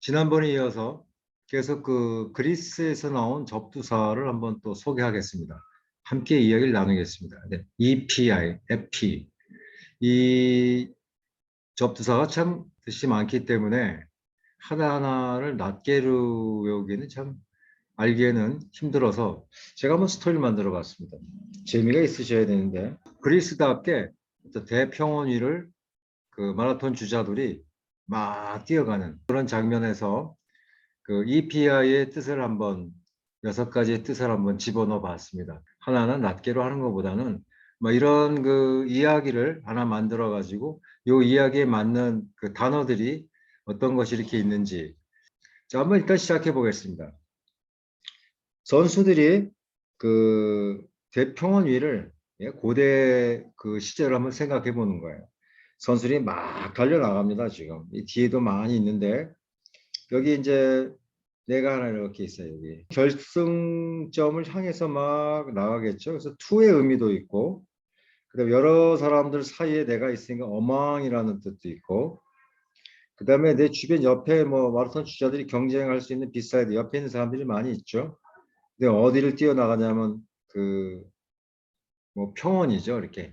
지난번에 이어서 계속 그 그리스에서 나온 접두사를 한번 또 소개하겠습니다. 함께 이야기를 나누겠습니다. 네, EPI, FP. 이 접두사가 참 뜻이 많기 때문에 하나하나를 낱개로 외우기는 참 알기에는 힘들어서 제가 한번 스토리를 만들어 봤습니다. 재미가 있으셔야 되는데 그리스답게 대평원 위를 그 마라톤 주자들이 막 뛰어가는 그런 장면에서 그 EPI의 뜻을 한번 6가지의 뜻을 한번 집어넣어 봤습니다. 하나는 낱개로 하는 것보다는 뭐 이런 그 이야기를 하나 만들어 가지고 요 이야기에 맞는 그 단어들이 어떤 것이 이렇게 있는지 자 한번 일단 시작해 보겠습니다. 선수들이 그 대평원 위를 고대 그 시절을 한번 생각해 보는 거예요. 선수들이 막 달려나갑니다, 지금. 이 뒤에도 많이 있는데 여기 이제 내가 하나 이렇게 있어요. 여기 결승점을 향해서 막 나가겠죠. 그래서 투의 의미도 있고, 그다음에 여러 사람들 사이에 내가 있으니까 어망이라는 뜻도 있고, 그다음에 내 주변 옆에 뭐 마라톤 주자들이 경쟁할 수 있는 비사이드 옆에 있는 사람들이 많이 있죠. 근데 어디를 뛰어나가냐면 그 뭐 평원이죠. 이렇게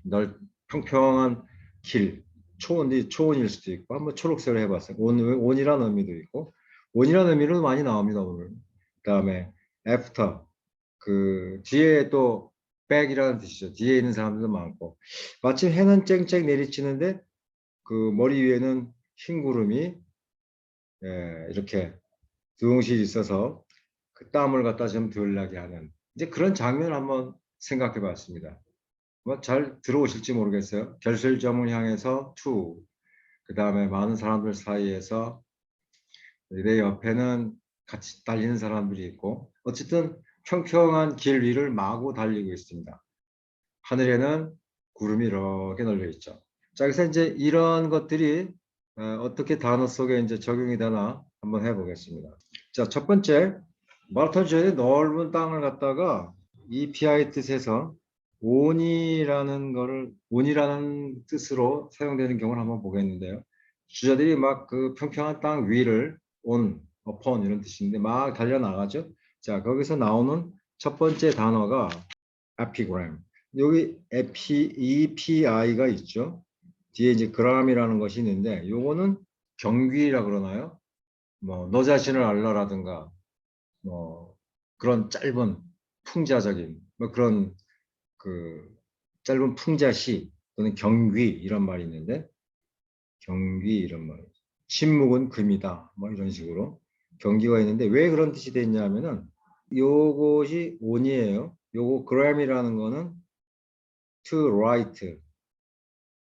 평평한 길, 초원일 수도 있고 한번 초록색으로 해봤어요. 온이라는 의미도 있고 온이라는 의미로 많이 나옵니다 오늘. 그다음에 after 그 뒤에 또 back이라는 뜻이죠. 뒤에 있는 사람들도 많고 마침 해는 쨍쨍 내리치는데 그 머리 위에는 흰 구름이 이렇게 두둥실 있어서 그 땀을 갖다 좀 덜 나게 하는 이제 그런 장면을 한번 생각해 봤습니다. 뭐 잘 들어오실지 모르겠어요. 결실점을 향해서 투, 그 다음에 많은 사람들 사이에서 내 옆에는 같이 달리는 사람들이 있고 어쨌든 평평한 길 위를 마구 달리고 있습니다. 하늘에는 구름이 이렇게 널려 있죠. 자, 그래서 이제 이런 것들이 어떻게 단어 속에 이제 적용이 되나 한번 해보겠습니다. 자, 첫 번째 마라톤 주변에 넓은 땅을 갖다가 EPI 뜻에서 온이라는 뜻으로 사용되는 경우를 한번 보겠는데요. 주자들이 막 그 평평한 땅 위를 upon 이런 뜻인데 막 달려나가죠. 자, 거기서 나오는 첫 번째 단어가 epigram. 여기 EPI가 있죠. 뒤에 이제 gram이라는 것이 있는데 요거는 경귀라 그러나요? 뭐 너 자신을 알라라든가 뭐 그런 짧은 풍자적인 뭐 그런 그 짧은 풍자시 또는 경귀 이런 말이 있는데 경귀 이런 말 침묵은 금이다 뭐 이런 식으로 경기가 있는데 왜 그런 뜻이 됐냐면은 요것이 온이에요. 요거 gram이라는 거는 to write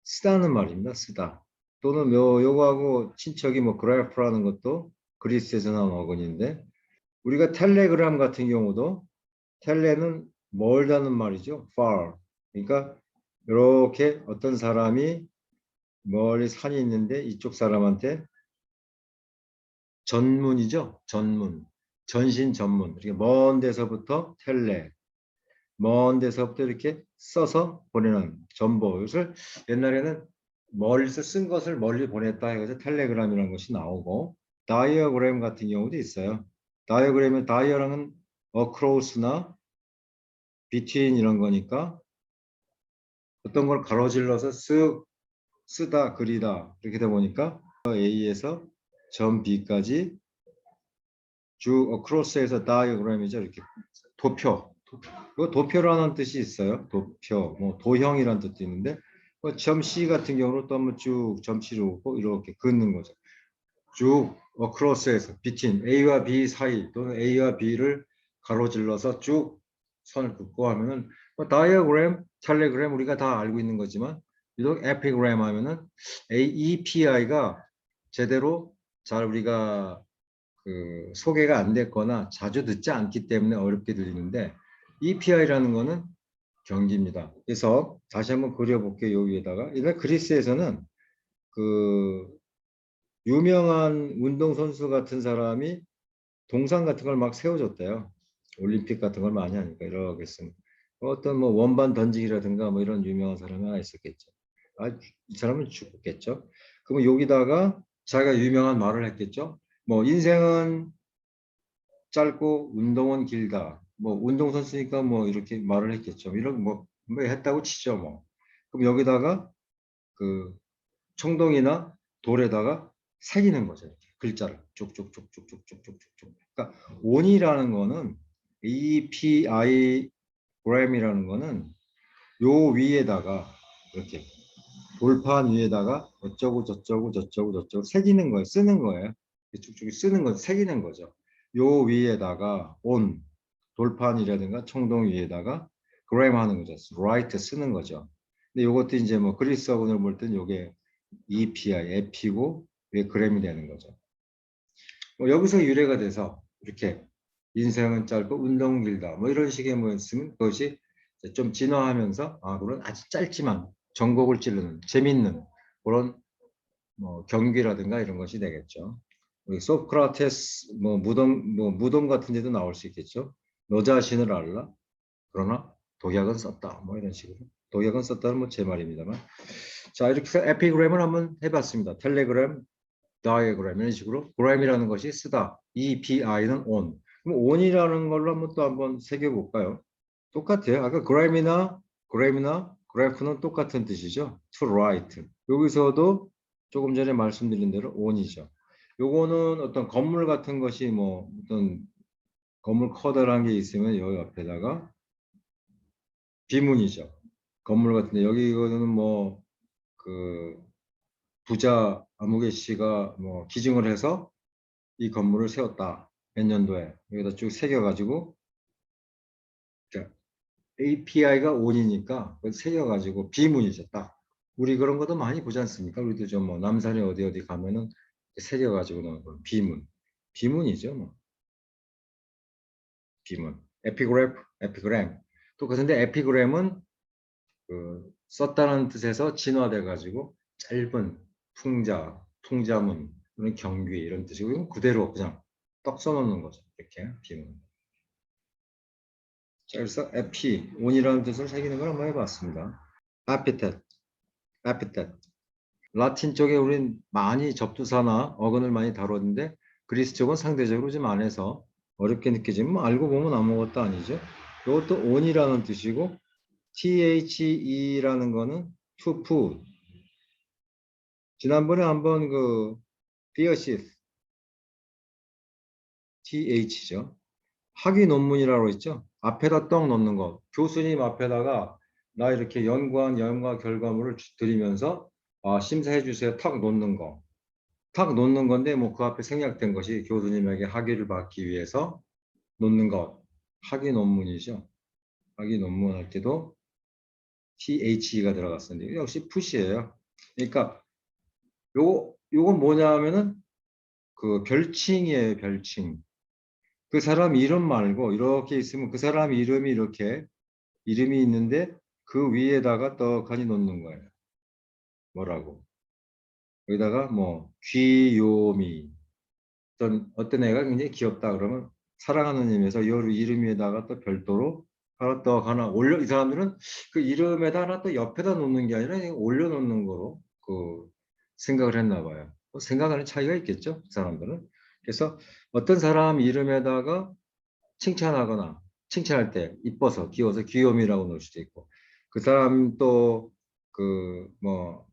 쓰다는 말입니다. 쓰다 또는 요거하고 친척이 뭐 graph라는 것도 그리스에서 나온 어근인데 우리가 텔레그램 같은 경우도 텔레는 멀다는 말이죠. far. 그러니까 이렇게 어떤 사람이 멀리 산이 있는데 이쪽 사람한테 전문이죠. 전문. 전신 전문. 이렇게 먼 데서부터 텔레. 먼 데서부터 이렇게 써서 보내는 정보. 이것을 옛날에는 멀리서 쓴 것을 멀리 보냈다 해서 텔레그램이라는 것이 나오고 다이어그램 같은 경우도 있어요. 다이어그램은 다이어랑은 across나 between 이런 거니까 어떤 걸 가로질러서 쓰다 그리다 이렇게 되다 보니까 A에서 점 B까지 쭉 across에서 diagram이죠. 이렇게 도표. 그 도표라는 뜻이 있어요. 도표, 뭐 도형이라는 뜻도 있는데 점 C 같은 경우로 또 한번 쭉 점 C를 오고 이렇게 긋는 거죠. 쭉 across에서 between A와 B 사이 또는 A와 B를 가로질러서 쭉 선을 긋고 하면은 뭐 다이어그램, 텔레그램 우리가 다 알고 있는 거지만 유독 에피그램 하면은 EPI가 제대로 잘 우리가 그 소개가 안 됐거나 자주 듣지 않기 때문에 어렵게 들리는데 EPI라는 거는 경기입니다. 그래서 다시 한번 그려볼게요. 여기에다가 이날 그리스에서는 그 유명한 운동선수 같은 사람이 동상 같은 걸 막 세워줬대요. 올림픽 같은 걸 많이 하니까 이렇게 쓰면 어떤 뭐 원반 던지기라든가 뭐 이런 유명한 사람이 하나 있었겠죠. 아, 이 사람은 죽었겠죠. 그러면 여기다가 자기가 유명한 말을 했겠죠. 뭐 인생은 짧고 운동은 길다. 뭐 운동선수니까 뭐 이렇게 말을 했겠죠. 이런 뭐 했다고 치죠 뭐. 그럼 여기다가 그 청동이나 돌에다가 새기는 거죠. 이렇게 글자를 쭉쭉쭉쭉쭉쭉쭉쭉. 그러니까 온이라는 거는 EPI gram이라는 거는 요 위에다가 이렇게 돌판 위에다가 어쩌고 저쩌고 저쩌고 저쩌고 새기는 거예요. 쓰는 거예요. 쭉쭉 쓰는 거 새기는 거죠. 요 위에다가 온 돌판이라든가 청동 위에다가 그램 하는 거죠. write 쓰는 거죠. 근데 요것도 이제 뭐 그리스 어근을 볼 땐 요게 EPI, 에피고 왜 그램이 되는 거죠. 뭐 여기서 유래가 돼서 이렇게 인생은 짧고 운동은 길다. 뭐 이런 식의 뭐 있으면 그것이 좀 진화하면서 그런 아주 짧지만 전곡을 찌르는 재밌는 그런 뭐 경기라든가 이런 것이 되겠죠. 우리 소크라테스 뭐 무덤 같은 데도 나올 수 있겠죠. 너 자신을 알라. 그러나 독약은 썼다. 뭐 이런 식으로. 독약은 썼다는 뭐 제 말입니다만. 자, 이렇게 해서 에피그램을 한번 해봤습니다. 텔레그램, 다이어그램 이런 식으로 그램이라는 것이 쓰다. EPI는 on. 그럼 on이라는 걸로 한번 또 한번 새겨볼까요? 똑같아요. 아까 그램이나 그래프는 똑같은 뜻이죠. to write. 여기서도 조금 전에 말씀드린 대로 on이죠. 요거는 어떤 건물 같은 것이 뭐 어떤 건물 커다란 게 있으면 여기 옆에다가 비문이죠. 건물 같은데 여기 이거는 뭐 그 부자 아무개 씨가 뭐 기증을 해서 이 건물을 세웠다. 몇 년도에 여기다 쭉 새겨가지고 API가 on이니까 새겨가지고 비문이죠. 딱 우리 그런 것도 많이 보지 않습니까? 우리도 좀 뭐 남산에 어디 가면은 새겨가지고 놓은 거 비문이죠. 뭐 비문. 에피그램. 똑같은데 에피그램은 그 썼다는 뜻에서 진화돼가지고 짧은 풍자문 그런 경귀 이런 뜻이고 이건 그대로 그냥 떡 써놓는 거죠. 이렇게 비문. 자, 그래서 에피, 온이라는 뜻을 새기는 걸 한번 해봤습니다. 아피텟, 아피텟. 라틴 쪽에 우린 많이 접두사나 어근을 많이 다뤘는데 그리스 쪽은 상대적으로 좀 안 해서 어렵게 느껴지면 뭐 알고 보면 아무것도 아니죠. 이것도 온이라는 뜻이고 THE라는 거는 to put. 지난번에 한번 그 thesis, TH죠. 학위 논문이라고 했죠. 앞에다 떡 넣는 거. 교수님 앞에다가 나 이렇게 연구한 연구 결과물을 드리면서 심사해 주세요. 탁 놓는 거. 탁 놓는 건데 뭐 그 앞에 생략된 것이 교수님에게 학위를 받기 위해서 놓는 것. 학위 논문이죠. 학위 논문 할 때도 THE가 들어갔었는데 역시 푸시예요. 그러니까 요건 뭐냐면은 그 별칭이에요, 별칭. 그 사람 이름 말고 이렇게 있으면 그 사람 이름이 이렇게 이름이 있는데 그 위에다가 떡하니 놓는 거예요. 뭐라고? 여기다가 뭐 귀요미 어떤 애가 굉장히 귀엽다 그러면 사랑하는 의미에서 이 이름 위에다가 또 별도로 하나 떡 하나 올려 이 사람들은 그 이름에다 하나 또 옆에다 놓는 게 아니라 그냥 올려놓는 거로 그 생각을 했나 봐요. 생각하는 차이가 있겠죠, 그 사람들은. 그래서 어떤 사람 이름에다가 칭찬하거나 칭찬할 때 이뻐서 귀여워서 귀요미라고 넣을 수도 있고 그 사람 또 그 뭐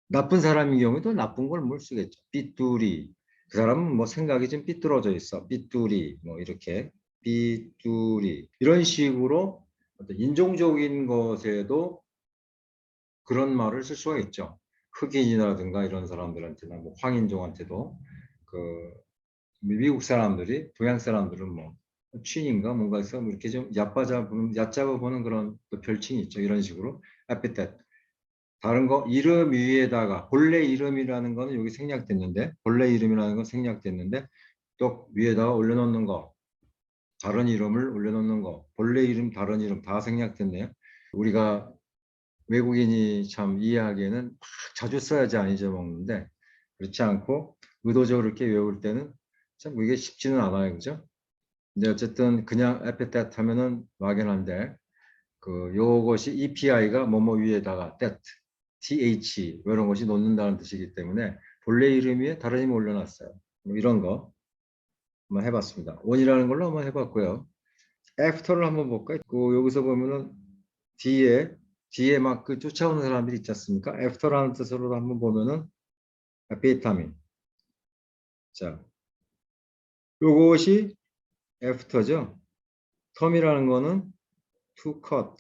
나쁜 사람인 경우에도 나쁜 걸 뭘 쓰겠죠. 삐뚤이 그 사람은 뭐 생각이 좀 삐뚤어져 있어. 삐뚤이 뭐 이렇게 삐뚤이 이런 식으로 어떤 인종적인 것에도 그런 말을 쓸 수가 있죠. 흑인이라든가 이런 사람들한테나 뭐 황인종한테도 그 미국 사람들이 동양 사람들은 뭐 취인가 뭔가 해서 뭐 이렇게 좀 얕잡아 보는 그런 또 별칭이 있죠. 이런 식으로 에피텟 다른 거 이름 위에다가 본래 이름이라는 거는 여기 생략됐는데 본래 이름이라는 건 생략됐는데 또 위에다가 올려놓는 거 다른 이름을 올려놓는 거 본래 이름 다른 이름 다 생략됐네요. 우리가 외국인이 참 이해하기에는 막 자주 써야지 안 잊어먹는데 그렇지 않고 의도적으로 이렇게 외울 때는 참 이게 쉽지는 않아요, 그죠? 근데 어쨌든 그냥 에피텟 하면은 막연한데 그 요것이 EPI가 뭐뭐 위에다가 TH 이런 것이 놓는다는 뜻이기 때문에 본래 이름 위에 다른 이름 올려놨어요. 뭐 이런 거 한번 해봤습니다. on이라는 걸로 한번 해봤고요. after를 한번 볼까요? 여기서 보면은 뒤에 막 그 쫓아오는 사람들이 있지 않습니까? after라는 뜻으로 한번 보면은 비타민. 자, 요것이 after죠. term이라는 거는 to cut,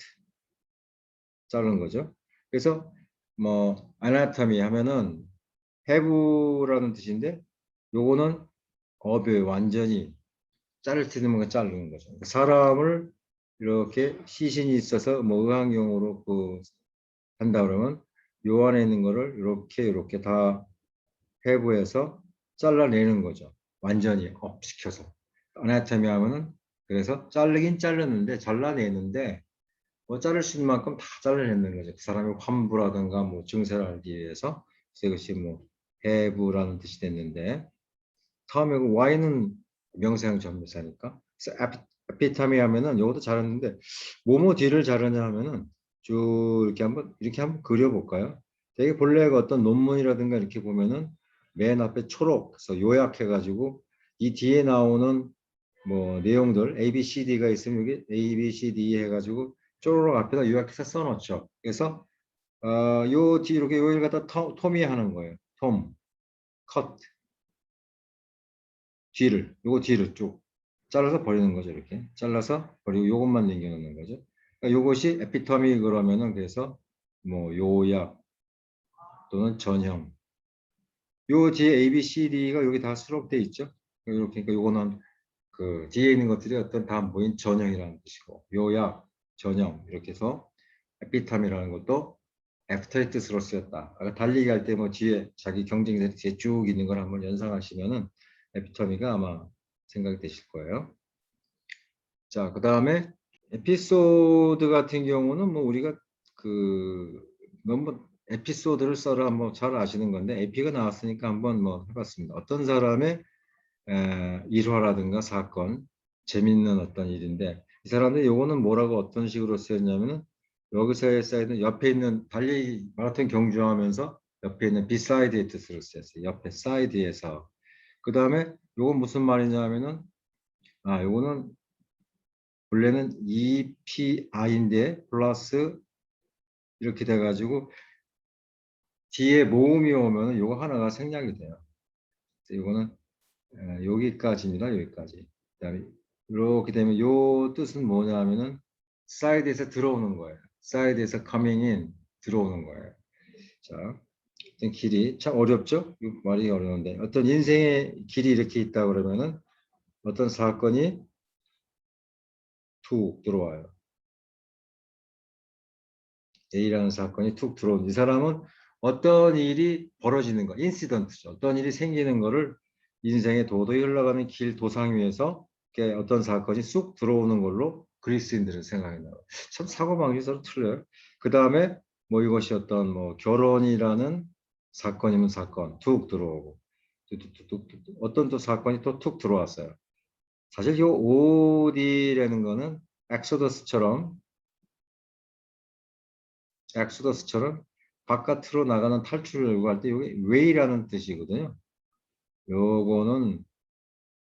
자른 거죠. 그래서 뭐 anatomy 하면은 have라는 뜻인데 요거는 업에 완전히 자를 튀는 자르는 거죠. 사람을 이렇게 시신이 있어서 뭐 의학용으로 한다 그러면 요 안에 있는 거를 이렇게 다 해부해서 잘라내는 거죠. 완전히 업시켜서. 아나토미 하면은 그래서 자르긴 자르는데 잘라내는데 뭐 자를 수 있는 만큼 다 잘라내는 거죠. 그 사람의 환부라든가 뭐 증세를 알기 위해서. 그래서 이것이 뭐 해부라는 뜻이 됐는데 다음에 그 Y는 명사형 전미사니까. 그래서 에피타미 하면은 이것도 잘했는데 뭐뭐 뒤를 자르냐 하면은 쭉 이렇게 한번 그려볼까요? 되게 본래가 어떤 논문이라든가 이렇게 보면은 맨 앞에 초록 그래서 요약해가지고 이 뒤에 나오는 뭐 내용들 A, B, C, D가 있으면 여기 A, B, C, D 해가지고 쪼로록 앞에다 요약해서 써놓죠. 그래서 요 뒤 이렇게 요일 갖다 톰이 하는 거예요. 톰, 컷. 요거 뒤를 쭉 잘라서 버리는 거죠. 이렇게 잘라서 버리고 요것만 남겨놓는 거죠. 그러니까 요것이 에피토미 그러면은 그래서 뭐 요약 또는 전형. 요 뒤에 A, B, C, D가 여기 다 수록돼 있죠. 이렇게 그러니까 요거는 그 뒤에 있는 것들이 어떤 다 모인 전형이라는 뜻이고 요약, 전형 이렇게 해서 에피토미라는 것도 애프터의 뜻으로 쓰였다. 아까 달리기 할 때 뭐 뒤에 자기 경쟁자들이 뒤에 쭉 있는 걸 한번 연상하시면은 에피토미가 아마 생각이 되실 거예요. 자, 그 다음에 에피소드 같은 경우는 뭐 우리가 너무 에피소드를 써라 한번 잘 아시는 건데 에피가 나왔으니까 한번 뭐 해봤습니다. 어떤 사람의 일화라든가 사건, 재밌는 어떤 일인데 이 사람들이 요거는 뭐라고 어떤 식으로 쓰였냐면은 여기서의 사이드 옆에 있는 달리기 마라톤 경주하면서 옆에 있는 비사이드의 뜻으로 쓰였어요. 옆에 사이드에서. 그 다음에 요건 무슨 말이냐면은 요거는 원래는 EPI인데 플러스 이렇게 돼가지고 뒤에 모음이 오면 요거 하나가 생략이 돼요. 이거는 여기까지입니다. 여기까지. 그다음에 이렇게 되면 요 뜻은 뭐냐면은 사이드에서 들어오는 거예요. 사이드에서 coming in 들어오는 거예요. 자, 어떤 길이 참 어렵죠? 이 말이 어려운데 어떤 인생의 길이 이렇게 있다 그러면은 어떤 사건이 툭 들어와요. A라는 사건이 툭 들어온 이 사람은 어떤 일이 벌어지는 거, 인시던트죠. 어떤 일이 생기는 거를 인생에 도저히 흘러가는 길 도상 위에서 어떤 사건이 쑥 들어오는 걸로 그리스인들은 생각해요. 참 사고방식이 서로 틀려요. 그 다음에 뭐 이것이 어떤 뭐 결혼이라는 사건이면 사건 툭 들어오고 어떤 또 사건이 또 툭 들어왔어요. 사실 이 OD라는 거는 엑소더스처럼 바깥으로 나가는 탈출을 요구할 때 이게 웨이라는 뜻이거든요. 요거는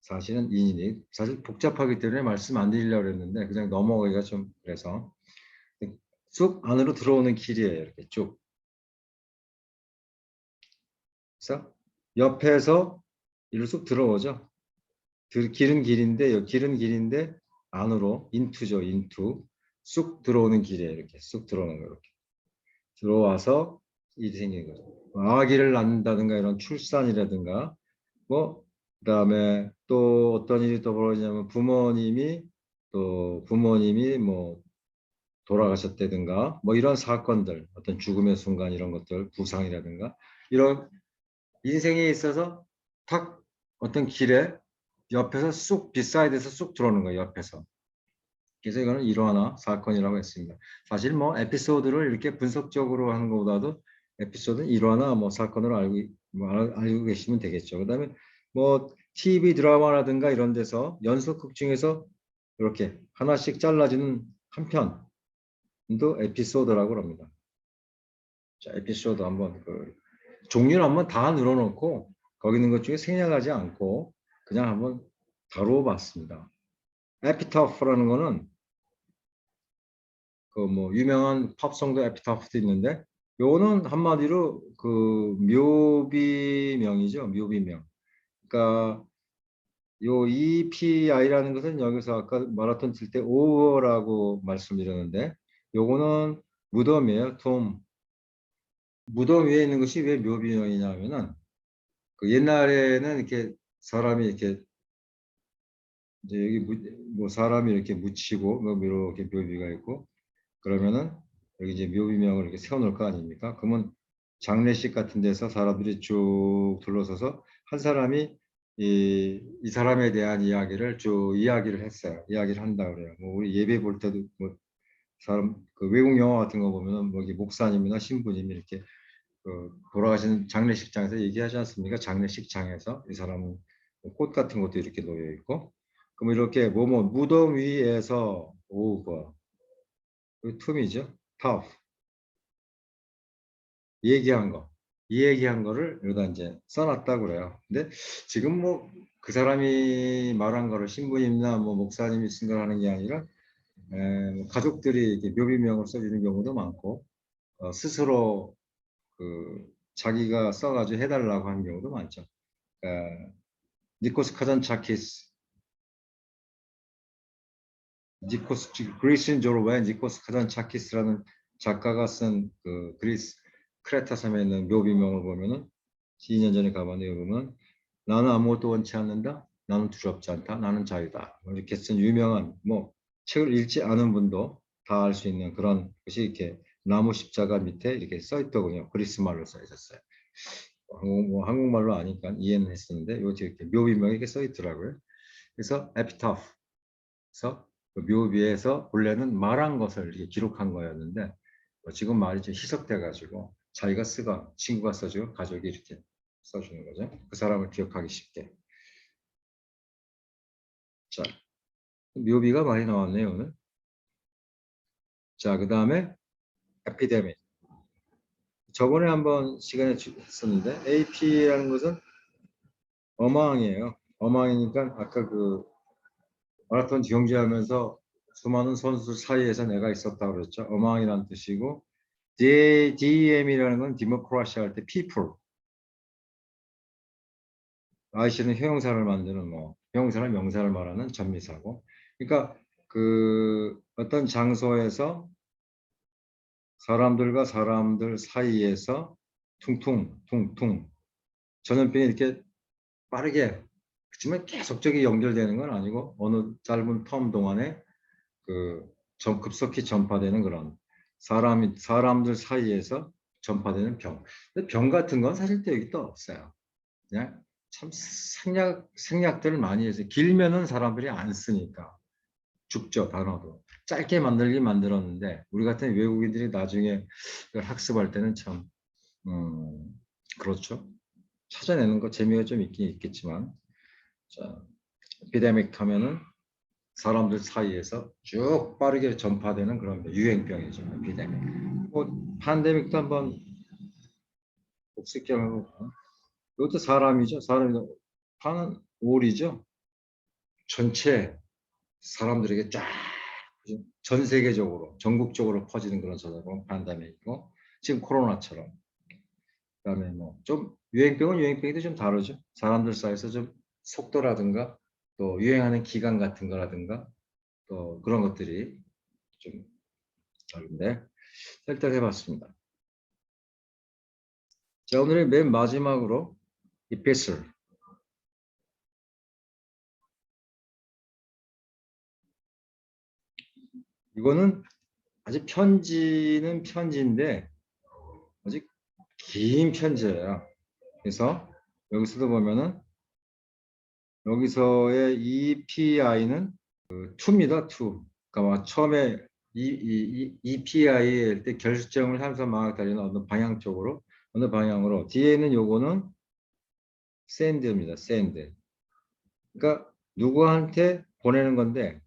사실은 인이 사실 복잡하기 때문에 말씀 안 드리려고 했는데 그냥 넘어가기가 좀 그래서 쑥 안으로 들어오는 길이에요. 이렇게 쭉. 그래서 옆에서 이를 쑥 들어오죠. 길은 길인데 안으로 인투죠. 인투. 쑥 들어오는 길이에요. 이렇게 쑥 들어오는 거 이렇게. 들어와서 일이 생기는 거죠. 아기를 낳는다든가 이런 출산이라든가 뭐 그다음에 또 어떤 일이 또 벌어지냐면 부모님이 뭐 돌아가셨다든가 뭐 이런 사건들 어떤 죽음의 순간 이런 것들 부상이라든가 이런 인생에 있어서 탁 어떤 길에 옆에서 쑥 비사이드에서 쑥 들어오는 거예요. 옆에서. 그래서 이거는 일화나 사건이라고 했습니다. 사실 뭐 에피소드를 이렇게 분석적으로 하는 것보다도 에피소드는 일화나 뭐 사건으로 알고 계시면 되겠죠. 그다음에 뭐 TV 드라마라든가 이런 데서 연속극 중에서 이렇게 하나씩 잘라지는 한 편도 에피소드라고 합니다. 자, 에피소드 한번 종류를 한번 다 늘어놓고 거기 있는 것 중에 생략하지 않고 그냥 한번 다루어 봤습니다. 에피타프라는 거는 그 뭐 유명한 팝송도 에피타프도 있는데 요거는 한마디로 그 묘비명이죠. 묘비명. 그러니까 요 EPI라는 것은 여기서 아까 마라톤 칠 때 오어라고 말씀드렸는데 요거는 무덤이에요. 무덤 위에 있는 것이 왜 묘비명이냐면은 그 옛날에는 이렇게 사람이 이렇게 이제 여기 뭐 사람이 이렇게 묻히고 뭐 이렇게 묘비가 있고 그러면은 여기 이제 묘비명을 이렇게 세워놓을 거 아닙니까? 그러면 장례식 같은 데서 사람들이 쭉 둘러서서 한 사람이 이 사람에 대한 이야기를 쭉 이야기를 했어요. 이야기를 한다 그래요. 뭐 우리 예배 볼 때도 뭐 사람 그 외국 영화 같은 거 보면은 뭐 이게 목사님이나 신부님이 이렇게 그 돌아가신 장례식장에서 얘기하지 않습니까? 장례식장에서 이 사람은 꽃 같은 것도 이렇게 놓여 있고 그럼 이렇게 뭐뭐 무덤 위에서 오버 그 툼이죠. tough 얘기한 거. 이 얘기한 거를 여기다 이제 써놨다고 그래요. 근데 지금 뭐 그 사람이 말한 거를 신부님이나 뭐 목사님이 쓴 걸 하는 게 아니라 뭐 가족들이 이렇게 묘비명을 써주는 경우도 많고 스스로 그 자기가 써가지고 해달라고 하는 경우도 많죠. 니코스 카잔차키스, 니코스 그리스인 조르바의 니코스 카잔차키스라는 작가가 쓴 그 그리스 크레타 섬에 있는 묘비명을 보면은 2년 전에 가봤는데 보면 나는 아무것도 원치 않는다. 나는 두렵지 않다. 나는 자유다. 뭐 이렇게 쓴 유명한 뭐 책을 읽지 않은 분도 다 알 수 있는 그런 것이 이렇게 나무 십자가 밑에 이렇게 써 있더군요. 그리스 말로 써 있었어요. 뭐 한국말로 아니까 이해는 했었는데 요즘 이렇게 묘비명이 이렇게 써 있더라고요. 그래서 에피타프. 그래서 그 묘비에서 본래는 말한 것을 이렇게 기록한 거였는데 지금 말이 좀 희석돼 가지고 자기가 쓰건 친구가 써주고 가족이 이렇게 써주는 거죠. 그 사람을 기억하기 쉽게. 자, 묘비가 많이 나왔네요 오늘. 자, 그 다음에 에피데믹. 저번에 한번 시간에 했었는데 AP라는 것은 어망이에요. 어망이니까 아까 그 마라톤 경주하면서 수많은 선수 사이에서 내가 있었다고 그랬죠. 어망이라는 뜻이고 DM이라는 건 디모크라시 할 때 people. IC는 형용사를 만드는 뭐 형용사나 명사를 말하는 전미사고. 그러니까 그 어떤 장소에서 사람들과 사람들 사이에서 퉁퉁 퉁퉁 전염병이 이렇게 빠르게 그렇지만 계속적이 연결되는 건 아니고 어느 짧은 텀 동안에 그 급속히 전파되는 그런 사람들 사이에서 전파되는 병. 근데 병 같은 건 사실 또 여기 또 없어요. 그냥 참 생략들을 많이 해서 길면은 사람들이 안 쓰니까 죽죠 단어도 짧게 만들긴 만들었는데 우리 같은 외국인들이 나중에 그걸 학습할 때는 참 그렇죠. 찾아내는 거 재미가 좀 있긴 있겠지만 자, 에피데믹 하면은 사람들 사이에서 쭉 빠르게 전파되는 그런 유행병이죠. 에피데믹. 뭐 팬데믹도 한번 복습경하고 이것도 사람이죠. 사람이 파는 올이죠. 전체 사람들에게 쫙 전 세계적으로 전국적으로 퍼지는 그런 전염병 팬데믹이고 지금 코로나처럼 그다음에 뭐 좀 유행병은 유행병이도 좀 다르죠. 사람들 사이에서 좀 속도라든가 또 유행하는 기간 같은 거라든가 또 그런 것들이 좀 다른데 설득해봤습니다. 자, 오늘의 맨 마지막으로 epistle. 이거는 아직 편지는 편지인데 아직 긴 편지예요. 그래서 여기서도 보면은 여기서의 EPI는 그 to입니다. to. 그러니까 처음에 EPI일 때 결정을 하면서 막 달리는 어느 방향 쪽으로 어느 방향으로 뒤에는 요거는 send입니다. send. 그러니까 누구한테 보내는 건데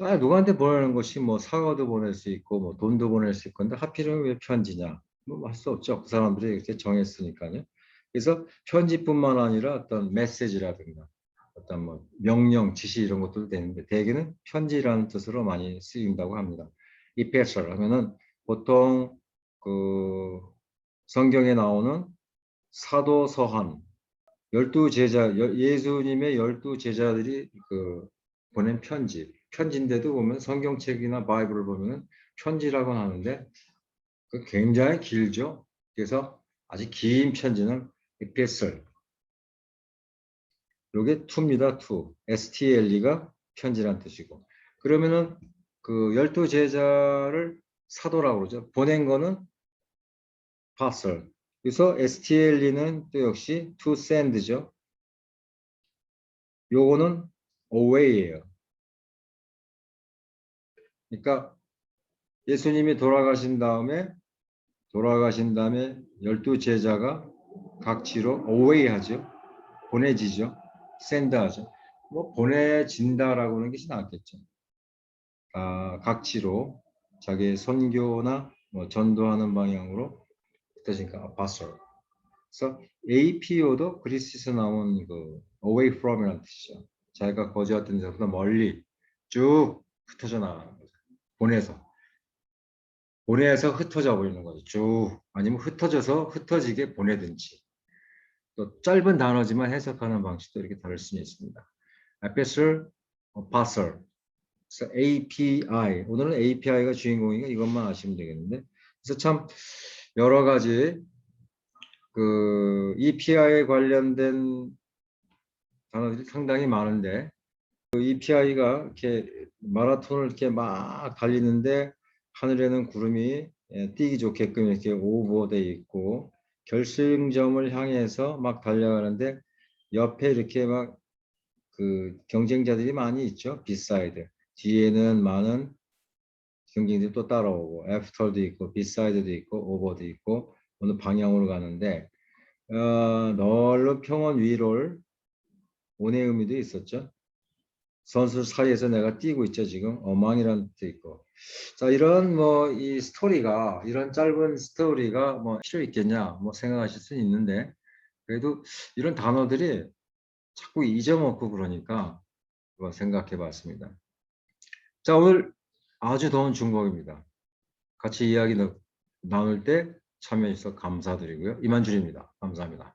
누구한테 보내는 것이 뭐 사과도 보낼 수 있고 뭐 돈도 보낼 수 있고 근데 하필이면 왜 편지냐 뭐 할 수 없죠. 그 사람들이 이렇게 정했으니까요. 그래서 편지뿐만 아니라 어떤 메시지라든가 어떤 뭐 명령, 지시 이런 것들도 되는데 대개는 편지라는 뜻으로 많이 쓰인다고 합니다. 이페설 하면은 보통 그 성경에 나오는 사도 서한, 열두 제자, 예수님의 열두 제자들이 그 보낸 편지인데도 보면 성경책이나 바이블을 보면 편지라고 하는데 그 굉장히 길죠. 그래서 아주 긴 편지는 에피슬. 요게 to입니다. to. STLE가 편지란 뜻이고. 그러면은 그 열두 제자를 사도라고 그러죠. 보낸 거는 parcel. 그래서 STLE는 또 역시 to send죠. 요거는 away예요. 그러니까 예수님이 돌아가신 다음에 열두 제자가 각지로 away 하죠. 보내지죠. send 하죠. 뭐 보내진다라고 하는 것이 낫겠죠. 각지로 자기의 선교나 뭐 전도하는 방향으로 뜻이니까 apostle. 그래서 APO도 그리스에서 나온 그 away from이라는 뜻이죠. 자기가 거주했던 데서보다 멀리 쭉 흩어져 나가는 거죠. 보내서 흩어져 버리는 거죠. 쭉 아니면 흩어지게 보내든지. 또 짧은 단어지만 해석하는 방식도 이렇게 다를 수는 있습니다. epistle, parcel. 그래서 API. 오늘은 API가 주인공이니까 이것만 아시면 되겠는데. 그래서 참 여러 가지 그 EPI에 관련된 단어들이 상당히 많은데 그 EPI가 이렇게 마라톤을 이렇게 막 달리는데 하늘에는 구름이 뛰기 좋게끔 이렇게 오버돼 있고 결승점을 향해서 막 달려가는데 옆에 이렇게 막 그 경쟁자들이 많이 있죠. 비사이드. 뒤에는 많은 경쟁들이 또 따라오고 애프터도 있고 비사이드도 있고 오버도 있고 어느 방향으로 가는데 넓은 평원 위를 온의 의미도 있었죠. 선수 사이에서 내가 뛰고 있죠 지금 어망이라는 뜻도 있고 자 이런 뭐 이 스토리가 이런 짧은 스토리가 뭐 필요 있겠냐 뭐 생각하실 수는 있는데 그래도 이런 단어들이 자꾸 잊어먹고 그러니까 한번 생각해 봤습니다. 자 오늘 아주 더운 중국입니다. 같이 이야기 나눌 때 참여해 주셔서 감사드리고요. 이만 줄입니다. 감사합니다.